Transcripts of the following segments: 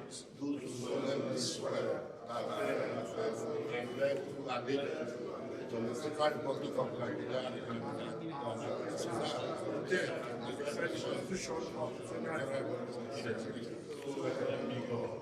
do solemnly swear that I will faithfully and allegiance to the Second Republic of Nigeria and the Constitution of the Federal Republic. So help me God.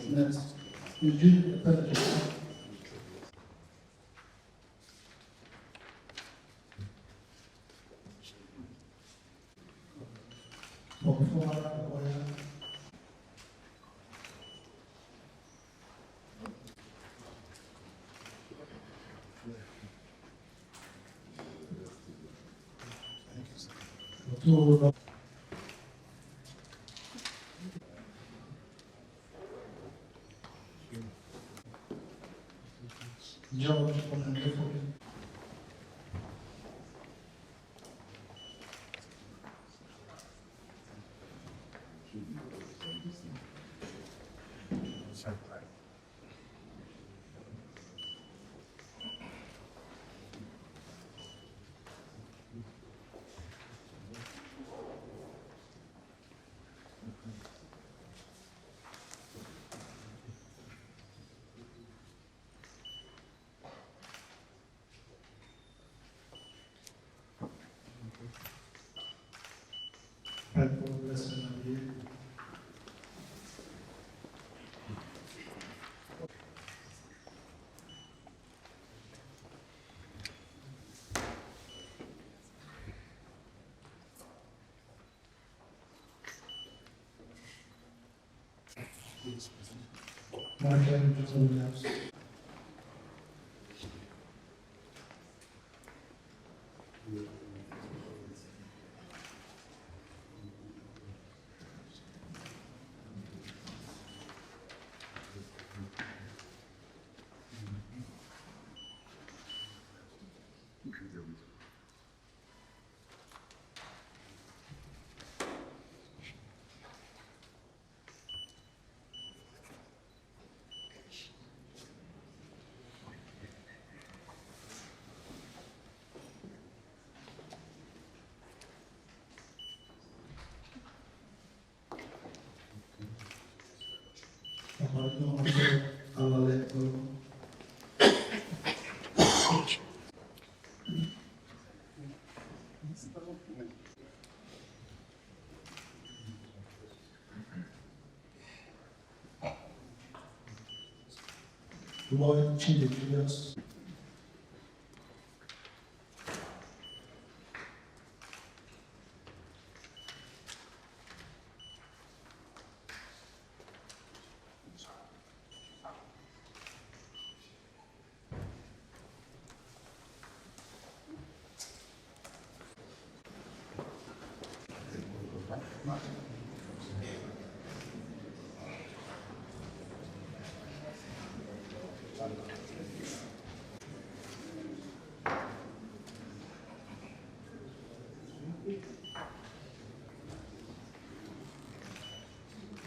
Next, Eugene Appellate. George Onandefo. Lloyd Chidi Julius.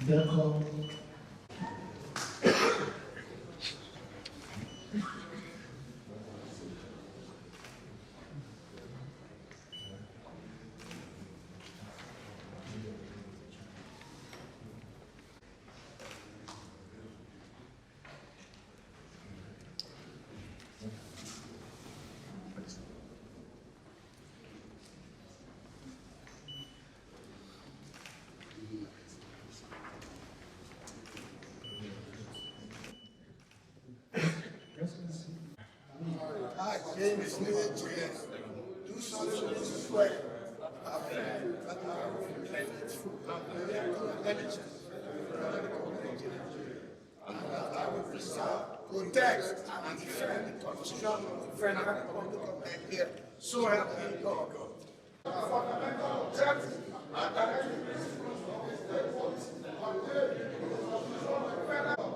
Therefore, I, James Smith, do solemnly swear that I will that I will preserve, protect, and defend the Constitution of the Federal Republic of Nigeria. So help me God. Fundamental objectives and directive principles of the state policy contained in the Constitution of the Federal Constitution.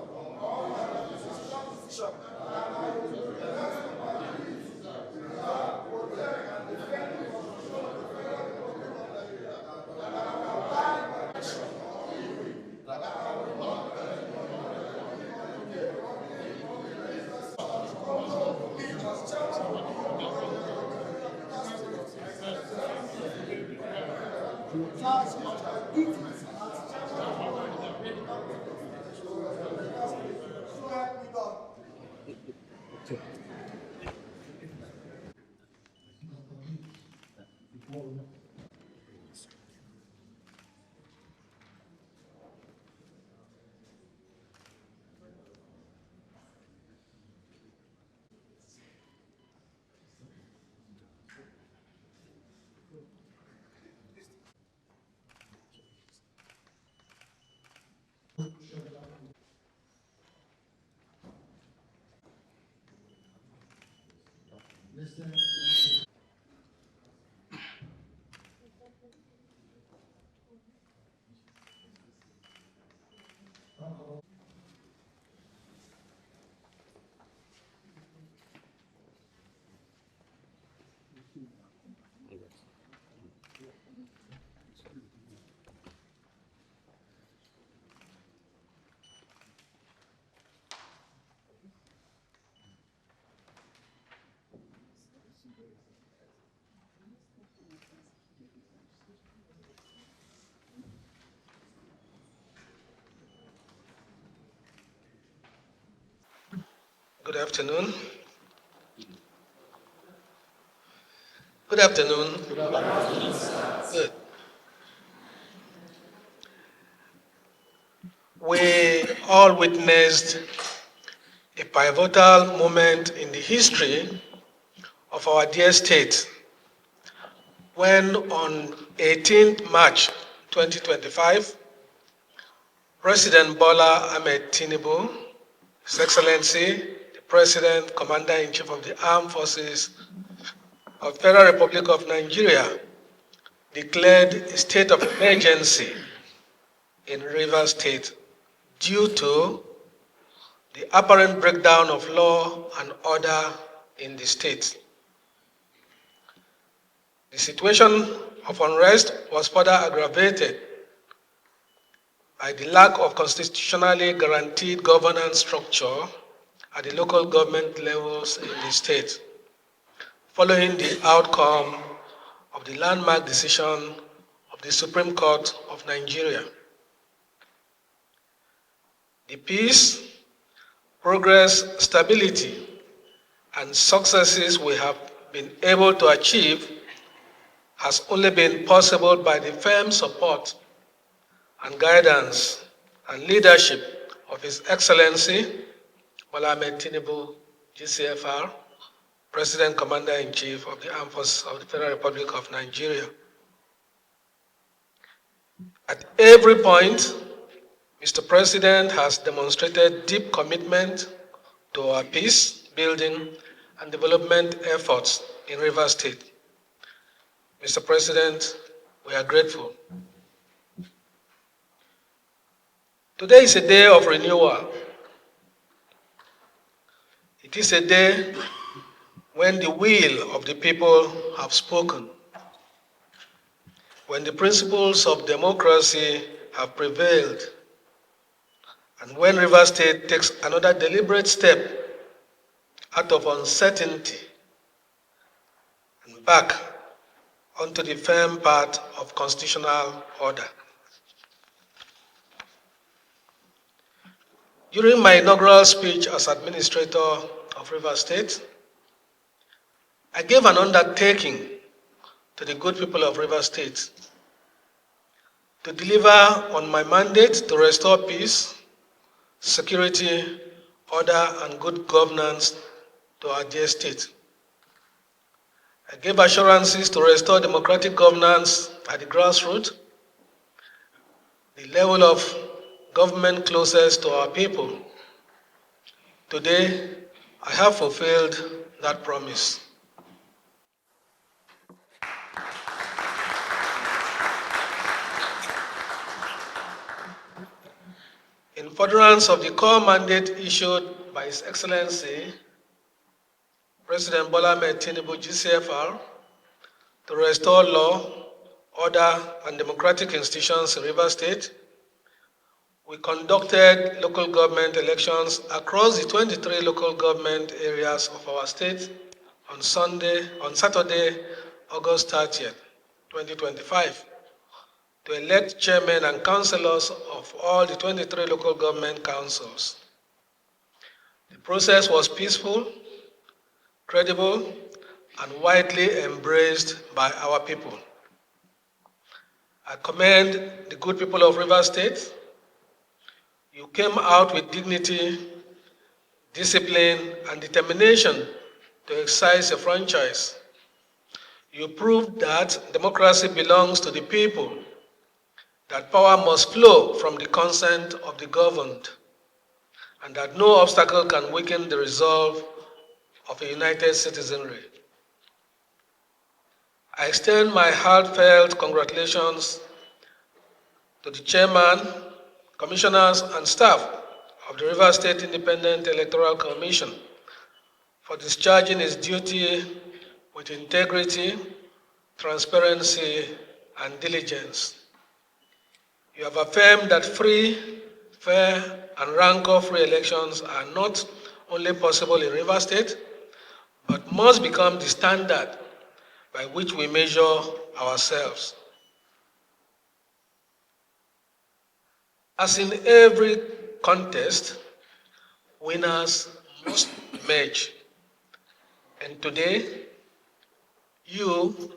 Good afternoon. Good afternoon. Good. We all witnessed a pivotal moment in the history of our dear state when on 18th March 2025, President Bola Ahmed Tinubu, His Excellency, the President, Commander-in-Chief of the Armed Forces of the Federal Republic of Nigeria, declared a state of emergency in Rivers State due to the apparent breakdown of law and order in the state. The situation of unrest was further aggravated by the lack of constitutionally guaranteed governance structure at the local government levels in the state, following the outcome of the landmark decision of the Supreme Court of Nigeria. The peace, progress, stability, and successes we have been able to achieve has only been possible by the firm support and guidance and leadership of His Excellency Bola Ahmed Tinubu, GCFR, President Commander-in-Chief of the Armed Forces of the Federal Republic of Nigeria. At every point, Mr. President has demonstrated deep commitment to our peace building and development efforts in Rivers State. Mr. President, we are grateful. Today is a day of renewal. It is a day when the will of the people have spoken. when the principles of democracy have prevailed, and when Rivers State takes another deliberate step out of uncertainty and back onto the firm path of constitutional order. During my inaugural speech as administrator of Rivers State, I gave an undertaking to the good people of Rivers State to deliver on my mandate to restore peace, security, order, and good governance to our dear state. I gave assurances to restore democratic governance at the grassroots, the level of government closest to our people. Today, I have fulfilled that promise. In furtherance of the core mandate issued by His Excellency President Bola Ahmed Tinubu GCFR to restore law, order, and democratic institutions in Rivers State, we conducted local government elections across the 23 local government areas of our state on Saturday, August 30th, 2025, to elect chairmen and councillors of all the 23 local government councils. The process was peaceful, credible, and widely embraced by our people. I commend the good people of Rivers State. You came out with dignity, discipline, and determination to exercise a franchise. You proved that democracy belongs to the people, that power must flow from the consent of the governed, and that no obstacle can weaken the resolve of a united citizenry. I extend my heartfelt congratulations to the chairman, commissioners, and staff of the Rivers State Independent Electoral Commission for discharging its duty with integrity, transparency, and diligence. You have affirmed that free, fair, and rancor-free elections are not only possible in Rivers State, but must become the standard by which we measure ourselves. As in every contest, winners must emerge. And today, you,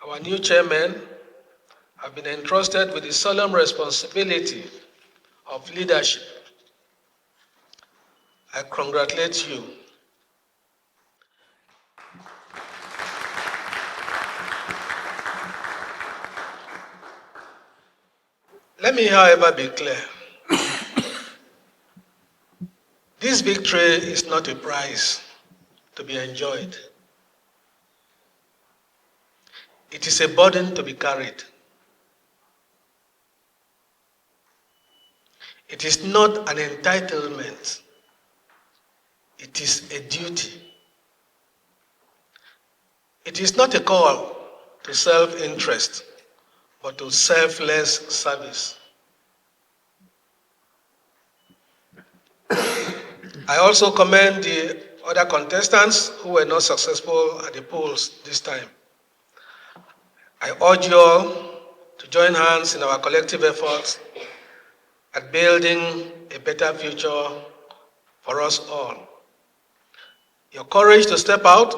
our new chairman, have been entrusted with the solemn responsibility of leadership. I congratulate you. Let me, however, be clear. This victory is not a prize to be enjoyed. It is a burden to be carried. It is not an entitlement. It is a duty. It is not a call to self-interest, but to selfless service. I also commend the other contestants who were not successful at the polls this time. I urge you all to join hands in our collective efforts at building a better future for us all. Your courage to step out,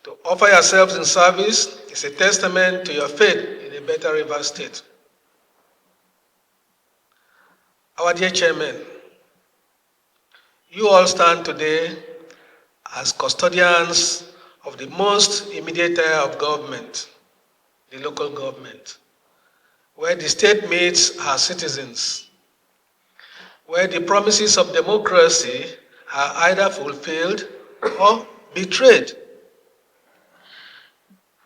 to offer yourselves in service, is a testament to your faith in a better Rivers State. Our dear chairman, you all stand today as custodians of the most immediate tier of government, the local government, where the state meets her citizens, where the promises of democracy are either fulfilled or betrayed.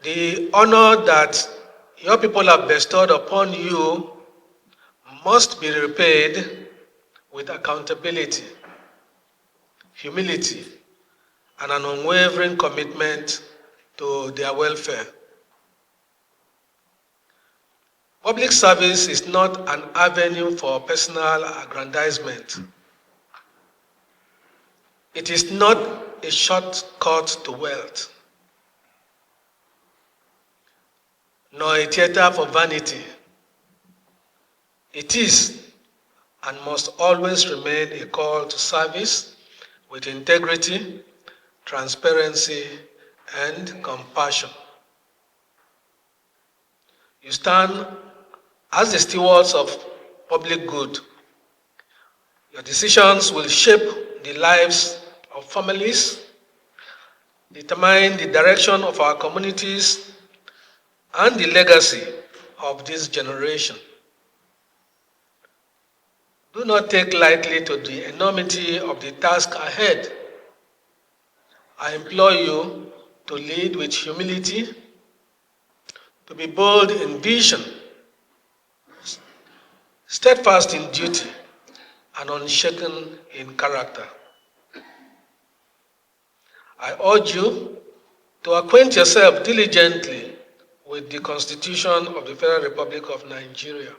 The honor that your people have bestowed upon you must be repaid with accountability, humility, and an unwavering commitment to their welfare. Public service is not an avenue for personal aggrandizement. It is not a shortcut to wealth, nor a theater for vanity. It is and must always remain a call to service with integrity, transparency, and compassion. You stand as the stewards of public good. Your decisions will shape the lives of families, determine the direction of our communities, and the legacy of this generation. Do not take lightly to the enormity of the task ahead. I implore you to lead with humility, to be bold in vision, steadfast in duty, and unshaken in character. I urge you to acquaint yourself diligently with the Constitution of the Federal Republic of Nigeria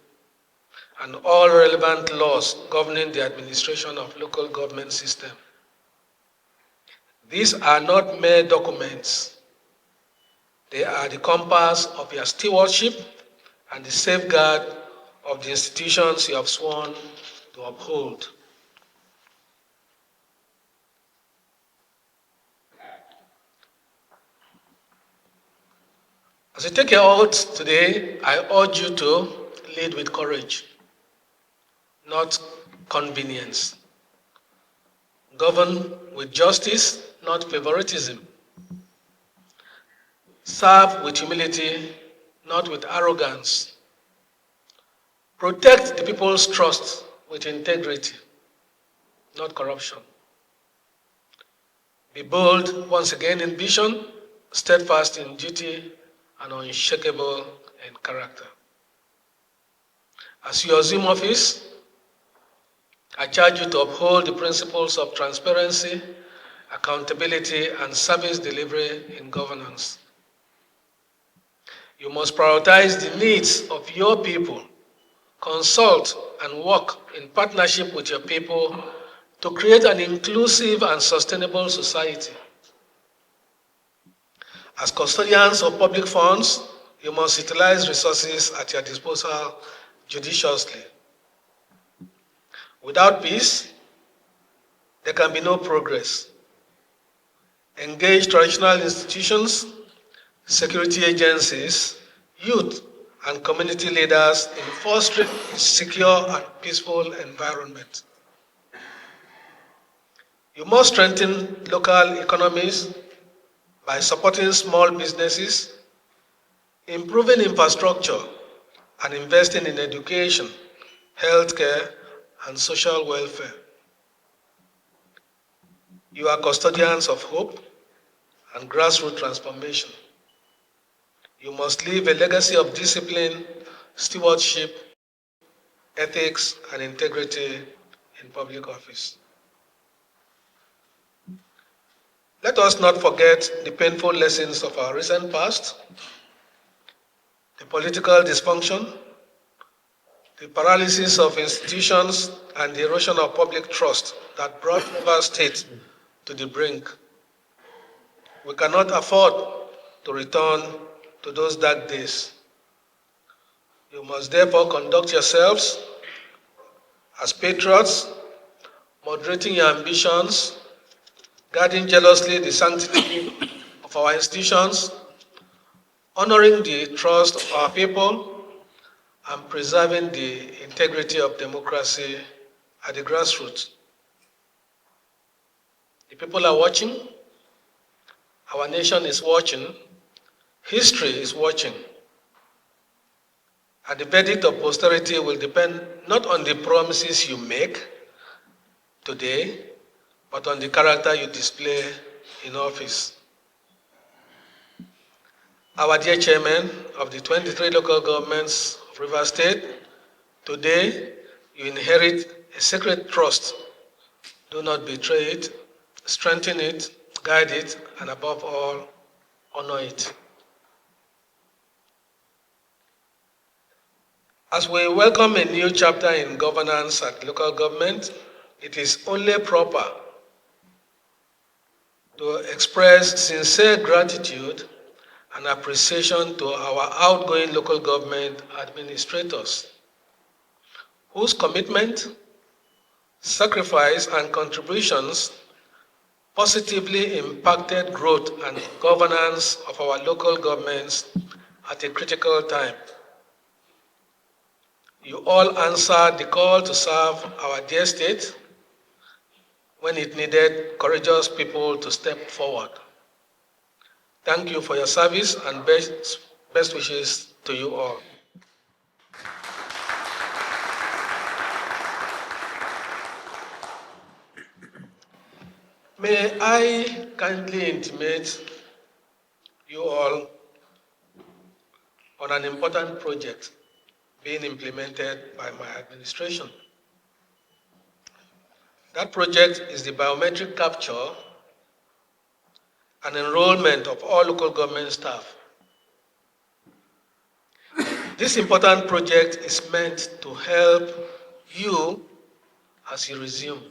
and all relevant laws governing the administration of local government system. These are not mere documents. They are the compass of your stewardship and the safeguard of the institutions you have sworn to uphold. As you take your oath today, I urge you to lead with courage, not convenience. Govern with justice, not favoritism. Serve with humility, not with arrogance. Protect the people's trust with integrity, not corruption. Be bold once again in vision, steadfast in duty, and unshakable in character. As you assume office, I charge you to uphold the principles of transparency, accountability, and service delivery in governance. You must prioritize the needs of your people, consult and work in partnership with your people to create an inclusive and sustainable society. As custodians of public funds, you must utilize resources at your disposal judiciously. Without peace, there can be no progress. Engage traditional institutions, security agencies, youth, and community leaders in fostering a secure and peaceful environment. You must strengthen local economies by supporting small businesses, improving infrastructure, and investing in education, healthcare, and social welfare. You are custodians of hope and grassroots transformation. You must leave a legacy of discipline, stewardship, ethics, and integrity in public office. Let us not forget the painful lessons of our recent past, the political dysfunction, the paralysis of institutions, and the erosion of public trust that brought our state to the brink. We cannot afford to return to those dark days. You must therefore conduct yourselves as patriots, moderating your ambitions, guarding jealously the sanctity of our institutions, honoring the trust of our people, and preserving the integrity of democracy at the grassroots. The people are watching, our nation is watching, history is watching. And the verdict of posterity will depend not on the promises you make today, but on the character you display in office. Our dear chairman of the 23 local governments of Rivers State, today you inherit a sacred trust. Do not betray it, strengthen it, guide it, and above all, honor it. As we welcome a new chapter in governance at local government, it is only proper to express sincere gratitude and appreciation to our outgoing local government administrators, whose commitment, sacrifice, and contributions positively impacted growth and governance of our local governments at a critical time. You all answered the call to serve our dear state when it needed courageous people to step forward. Thank you for your service and best wishes to you all. May I kindly intimate you all on an important project being implemented by my administration. That project is the biometric capture and enrollment of all local government staff. This important project is meant to help you as you resume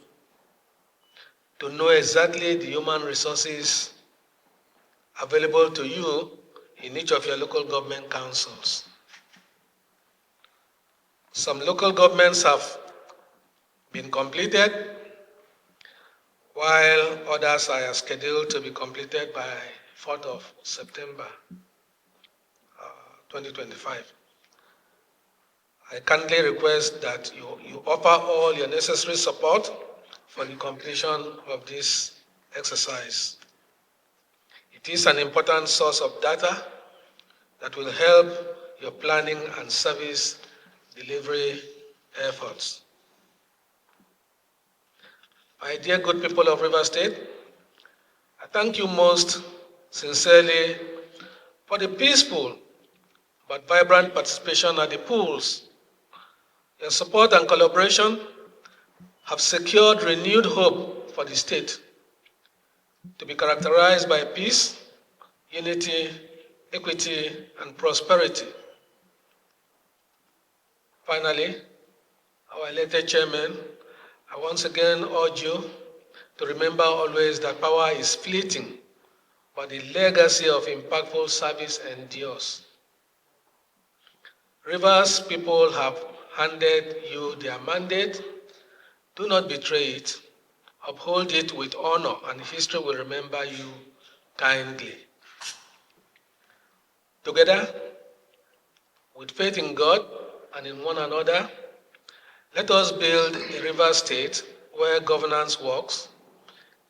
to know exactly the human resources available to you in each of your local government councils. Some local governments have been completed, while others are scheduled to be completed by 4th of September 2025. I kindly request that you offer all your necessary support for the completion of this exercise. It is an important source of data that will help your planning and service delivery efforts. My dear good people of Rivers State, I thank you most sincerely for the peaceful but vibrant participation at the polls. Your support and collaboration have secured renewed hope for the state to be characterized by peace, unity, equity, and prosperity. Finally, our elected chairman, I once again urge you to remember always that power is fleeting, but the legacy of impactful service endures. Rivers people have handed you their mandate. Do not betray it. Uphold it with honor, and history will remember you kindly. Together, with faith in God and in one another, let us build a river state where governance works,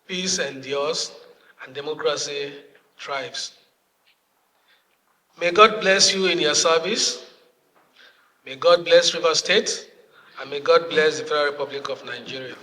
peace endures, and democracy thrives. May God bless you in your service. May God bless River State, and may God bless the Federal Republic of Nigeria.